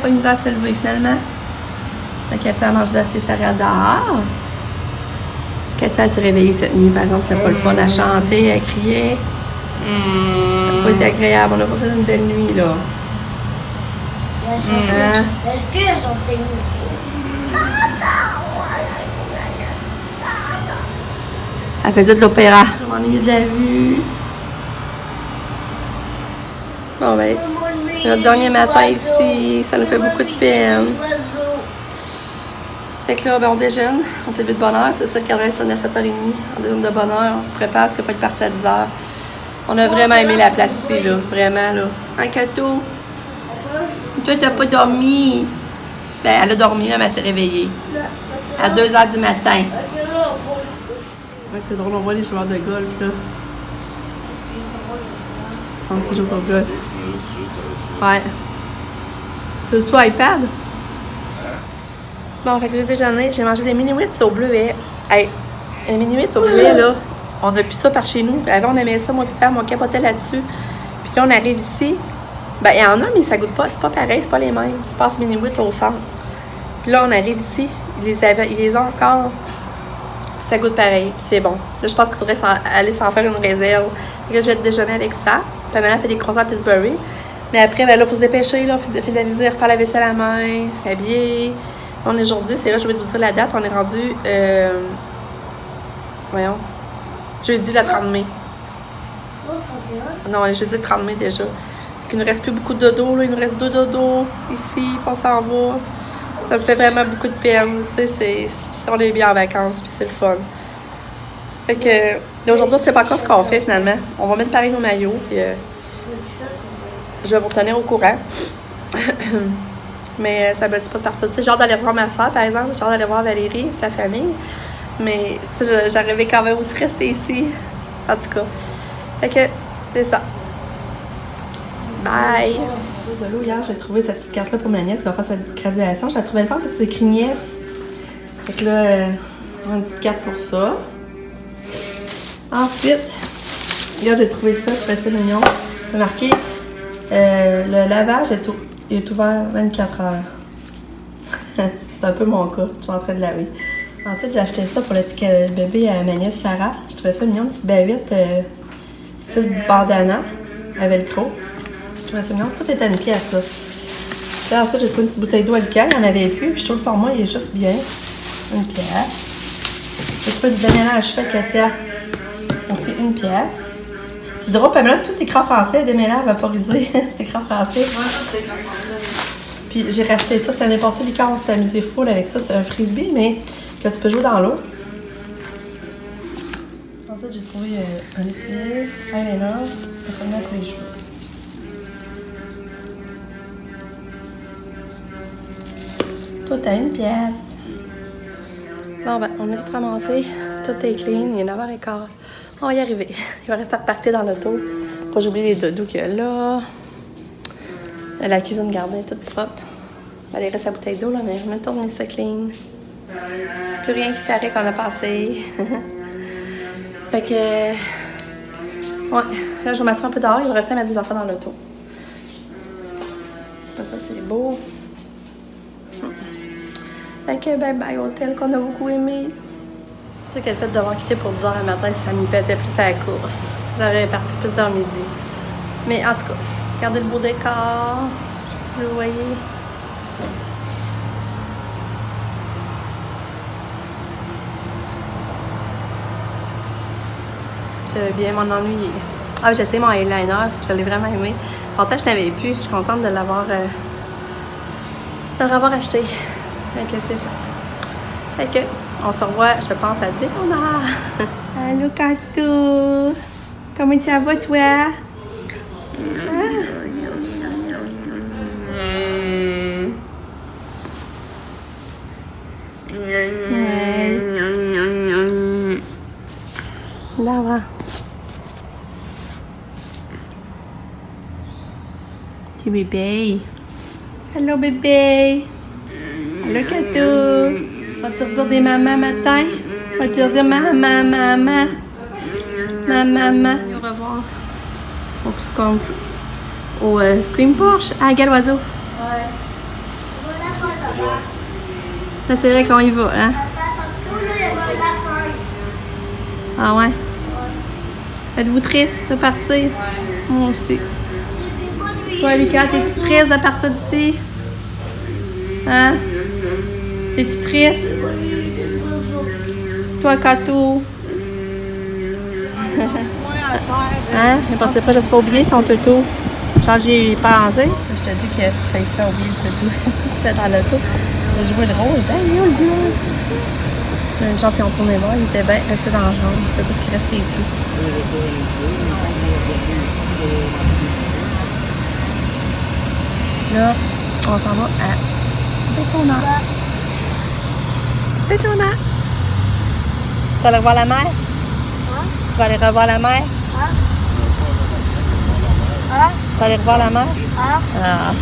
pas misé à se lever finalement. Fait Katia a mangé ses céréales dehors. Katia s'est réveillée cette nuit, par exemple, c'était pas le fun à chanter, à crier. Ça n'a pas été agréable, on n'a pas fait une belle nuit là. Est-ce qu'elle a chanté Elle faisait de l'opéra. Je m'en ai mis de la vue. Bon ben, c'est notre dernier matin ici, ça nous fait beaucoup de peine. Fait que là, ben, on déjeune, on s'est levé de bonne heure, c'est ça le cadre sonne à 7h30. On déjeune de bonne heure, on se prépare parce qu'il faut être parti à 10h. On a vraiment aimé la place ici, là, vraiment, là. Hein, Kato? Toi, t'as pas dormi? Ben, elle a dormi, là, mais elle s'est réveillée. À 2h du matin. Ouais, c'est drôle, on voit les joueurs de golf, là. On est toujours sur le golf. Ouais. Tu veux-tu iPad? Bon, fait que j'ai déjeuné, j'ai mangé des mini-wits au bleuet. Hey, les mini-wits au bleuet, là, on a plus ça par chez nous. Avant, on aimait ça, moi et père, on capotait là-dessus. Puis là, on arrive ici. Ben, il y en a, mais ça goûte pas, c'est pas pareil, c'est pas les mêmes. C'est pas ce mini-wits au centre. Puis là, on arrive ici, ils les ont encore. Puis ça goûte pareil, puis c'est bon. Là, je pense qu'il faudrait aller s'en faire une réserve. Fait que je vais déjeuner avec ça. Puis maintenant, elle fait des croissants à Pillsbury. Mais après, ben là, il faut se dépêcher, là, finaliser, refaire la vaisselle à la main, s'habiller. On est aujourd'hui, c'est là, je vais vous dire la date, on est rendu, voyons, jeudi le 30 mai. Non, on est jeudi le 30 mai déjà. Il ne reste plus beaucoup de dodo, là, il nous reste 2 dodos ici, puis on s'en va. Ça me fait vraiment beaucoup de peine, tu sais, on est bien en vacances, puis c'est le fun. Fait que, aujourd'hui, c'est pas encore ce qu'on fait finalement. On va mettre pareil nos maillots, puis je vais vous tenir au courant. Mais ça me dit pas de partir. Tu sais, j'ai hâte d'aller voir ma soeur, par exemple. J'ai hâte d'aller voir Valérie et sa famille. Mais, tu sais, j'arrivais quand même aussi rester ici. En tout cas. Fait que, c'est ça. Bye! Hier, j'ai trouvé cette petite carte-là pour ma nièce qui va faire sa graduation. Je la trouvais le fun parce que c'est écrit nièce. Fait que là, une petite carte pour ça. Ensuite, hier, j'ai trouvé ça. Je trouvais ça mignon. C'est marqué le lavage est ouvert 24 heures. C'est un peu mon cas. Je suis en train de laver. Ensuite, j'ai acheté ça pour le petit bébé à ma nièce Sarah. Je trouvais ça mignon, une petite bavette style bandana à velcro. Je trouvais ça mignon. Tout était une pièce, là. Puis ensuite, j'ai trouvé une petite bouteille d'eau alcool. Il n'y en avait plus. Puis je trouve le format, il est juste bien. Une pièce. J'ai trouvé du vanilla à cheveux Katia. Aussi une pièce. C'est drôle, Pamela, tu sais, c'est écrit en français, démêlage vaporisé. C'est écrit en français. Ouais, c'est écrit en français. Puis j'ai racheté ça, c'était l'année passée, les quand on s'est amusé full avec ça. C'est un frisbee, mais que tu peux jouer dans l'eau. Ensuite, j'ai trouvé un lipstick, eyeliner, pour mettre les cheveux. Tout à une pièce. Bon, ben, on est tout ramassé. Tout est clean, il est 9h15. On va y arriver. Il va rester reparti dans l'auto. Pas j'oublie les dodos qu'il y a là. La cuisine gardée toute propre. Il reste la bouteille d'eau, là, mais je vais tourner ça clean. Plus rien qui paraît qu'on a passé. Fait que... Ouais, là, je vais m'asseoir un peu dehors. Il va rester à mettre des affaires dans l'auto. Ça, c'est beau. Fait que bye-bye, hôtel qu'on a beaucoup aimé. C'est sûr que le fait de devoir quitter pour 10h le matin, ça me pétait plus à la course. J'aurais parti plus vers midi. Mais en tout cas, regardez le beau décor. Si vous le voyez. J'avais bien m'en ennuyer. Ah, j'ai essayé mon eyeliner. Je l'ai vraiment aimé. Pourtant, je n'avais plus. Je suis contente de l'avoir acheté. Fait que c'est ça. Fait que, on se revoit, je pense, à Détonneur. Allô, Kato! Comment ça va, toi? Ah. Ouais. Là, va. Petit bébé. Allô, bébé. Allô, Kato. Vas-tu redire des mamans matin? Vas-tu redire maman, maman? Maman. Au revoir. Au Scream Porsche. Ah, regarde l'oiseau. Ouais. Là, c'est vrai qu'on y va, hein? Ah ouais? Êtes-vous triste de partir? Moi aussi. Toi, Lucas, t'es-tu triste de partir d'ici? Hein? T'es-tu triste? Toi, Cato? Hein? Mais pensez pas, je se fais oublier ton toutou. Genre, j'y ai pensé. Je te dis qu'il a failli se faire oublier le toutou. J'étais dans l'auto. J'ai joué le rose. Hey, yo, le bleu! Une chance, ils ont tourné voir. Il était bien resté dans la chambre. C'est parce qu'il restait ici. Là, on s'en va à Daytona. Daytona! Tu vas aller revoir la mer? Tu vas aller revoir la mer? Tu vas aller revoir la mer? Ah.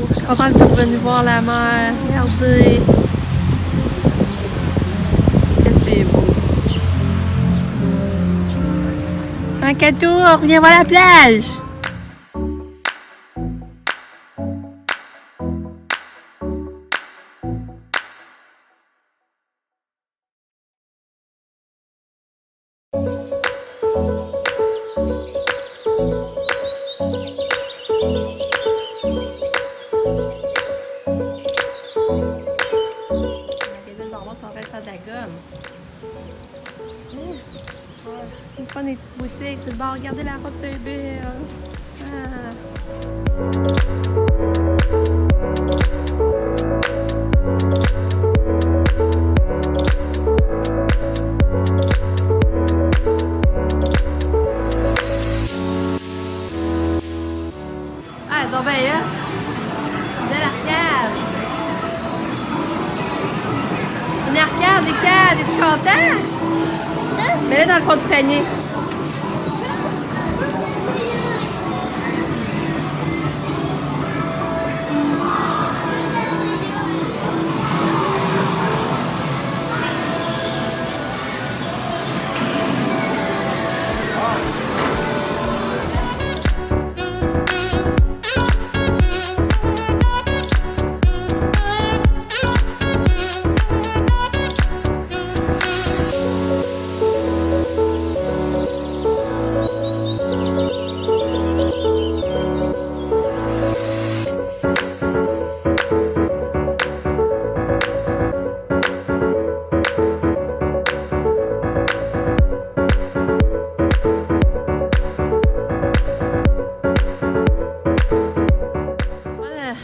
Je suis contente d'être venue voir la mer. Regardez. Que c'est beau. Un cadeau, on revient voir la plage. Une fois des petites boutiques sur le bord. Regardez la route, c'est belle. Ah, elles sont belles, hein? Belle arcade! Une arcade, des cadres, es-tu content? Mets-les dans le fond du panier.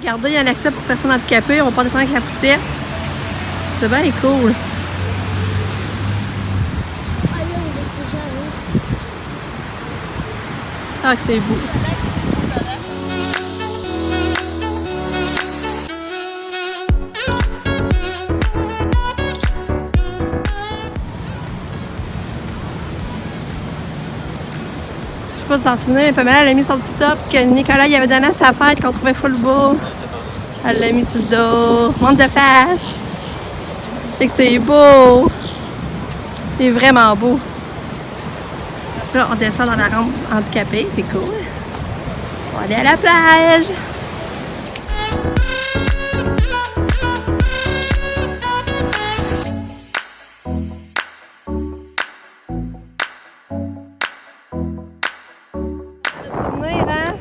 Regardez, il y a un accès pour personnes handicapées. On va pas descendre avec la poussière. C'est bien cool. Ah, que c'est beau. Je sais pas si vous en souvenez, mais Pamela, elle a mis son petit top que Nicolas il avait donné à sa fête qu'on trouvait full beau. Elle l'a mis sur le dos. Monte de face. Fait que c'est beau. C'est vraiment beau. Là, on descend dans la rampe handicapée, c'est cool. On va aller à la plage. Souvenir, hein?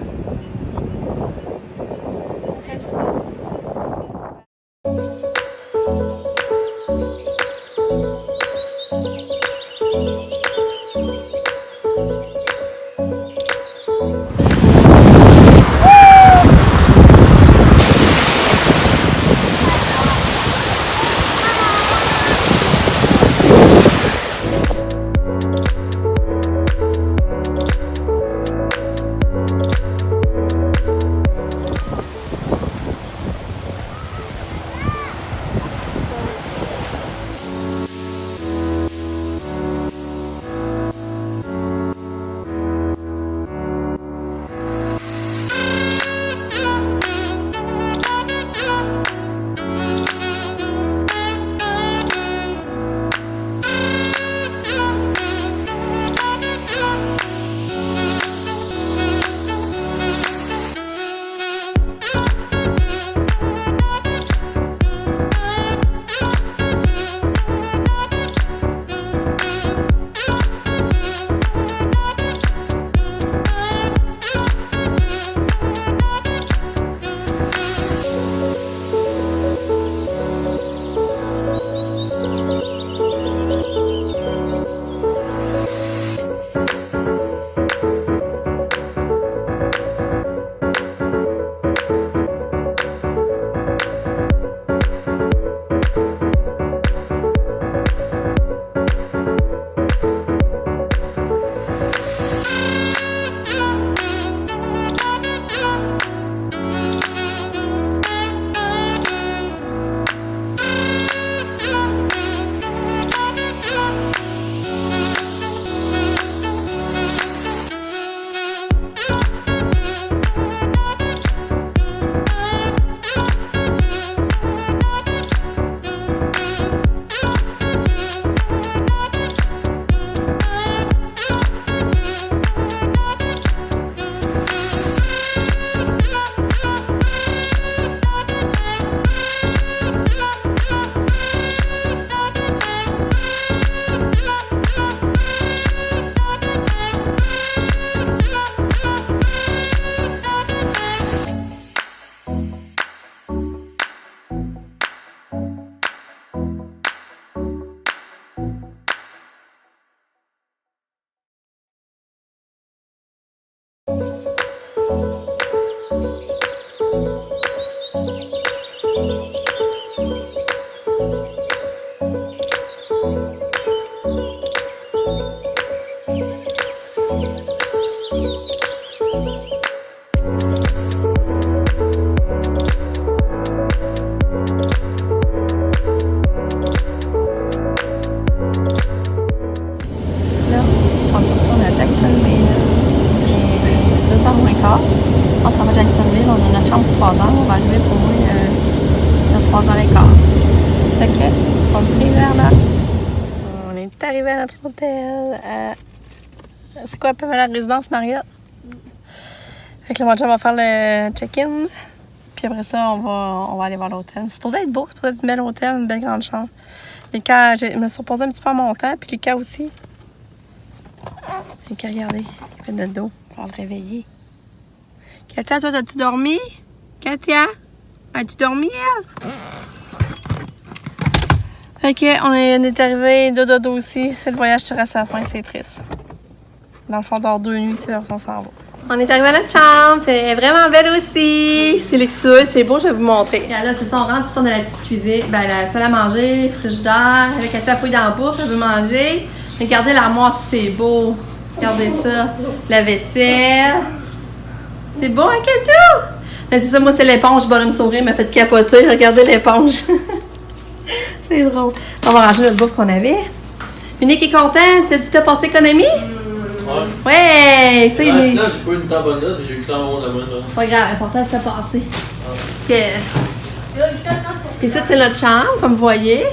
On s'en va à Jacksonville, on a notre chambre pour 3 heures, on va arriver pour moi dans 3h15. Fait que, on se l'hiver là. On est arrivé à notre hôtel. C'est quoi, la résidence Marriott? Fait que le mois va faire le check-in. Puis après ça, on va aller voir l'hôtel. C'est supposé être beau, c'est supposé être un bel hôtel, une belle grande chambre. Lucas, je me suis reposée un petit peu en montant, puis Lucas aussi. Lucas, regardez, il fait de dos. On va le réveiller. Katia, toi, as-tu dormi? Katia? As-tu dormi, elle? Fait que, on est arrivé de dodo aussi. C'est le voyage qui reste à la fin, c'est triste. Dans le fond, on dort 2 nuits, c'est on s'en va. On est arrivé à notre chambre, elle est vraiment belle aussi. C'est luxueux, c'est beau, je vais vous montrer. Et là, c'est ça, on rentre ici dans la petite cuisine. Ben, la salle à manger, frigidaire. Avec Katia fouille dans la bouffe, elle veut manger. Regardez l'armoire, c'est beau. Regardez ça. La vaisselle. C'est beau, hein, Katou? Ben, c'est ça, moi, c'est l'éponge. Bonhomme sourire m'a fait capoter. Regardez l'éponge. C'est drôle. On va ranger notre bouffe qu'on avait. Unique est contente. Tu as dit que t'as passé économie? Ouais. Ouais! Ça, Là, j'ai pas une tablette, mais j'ai eu 100 € de la bonne. Pas grave, l'important c'est de passer. Parce que. Et ça, c'est notre chambre, comme vous voyez.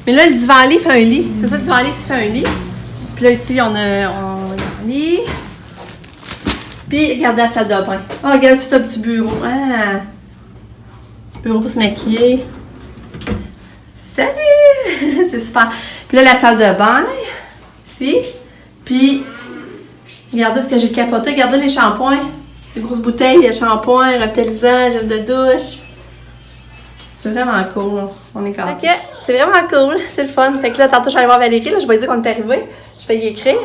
Mais là, le divan-lit fait un lit. C'est ça, le divan-lit, fait un lit. Puis là, ici, on a lit. Puis, regardez la salle de bain. Oh, regarde, c'est un petit bureau. Ah! Petit bureau pour se maquiller. Salut! C'est super. Puis là, la salle de bain. Ici. Puis, regardez ce que j'ai capoté. Regardez les shampoings. Les grosses bouteilles de shampoing, revitalisant, gel de douche. C'est vraiment cool. On est content. Ok, c'est vraiment cool. C'est le fun. Fait que là, tantôt, je suis allée voir Valérie. Là, je vais lui dire qu'on est arrivé. Je vais y écrire.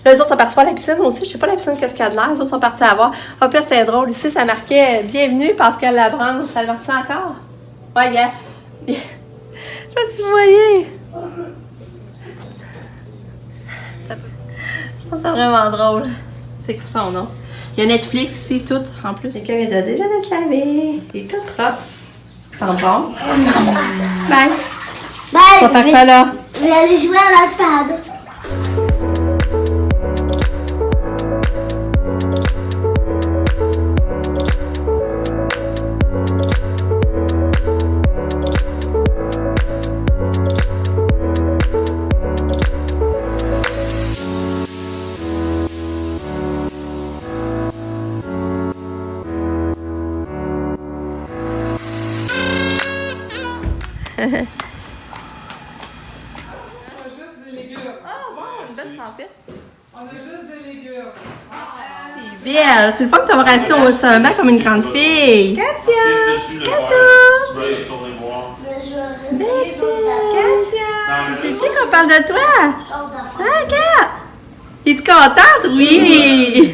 Là, les autres sont partis voir la piscine aussi. Je sais pas la piscine qu'est-ce qu'il y a de l'air. Les autres sont partis à voir. Hop là, c'était drôle. Ici, ça marquait Bienvenue Pascal Labranche. Ça le marque ça encore? Ouais, gars. Je sais pas si vous voyez. Je trouve ça vraiment drôle. C'est écrit son nom. Il y a Netflix ici, tout en plus. Le camion a déjà de se laver. Il est tout propre. Ça sent bon. Bye. Bye, On va faire quoi là? je vais aller jouer à l'iPad. On a juste des légumes. Ah bon, une belle trempette. On a juste des légumes. C'est belle. C'est le fun de t'avoir assis au sommet comme une grande fille. Katia! Kato! Katia! C'est ici qu'on parle de toi? Ah, Kat! Es-tu contente? Oui!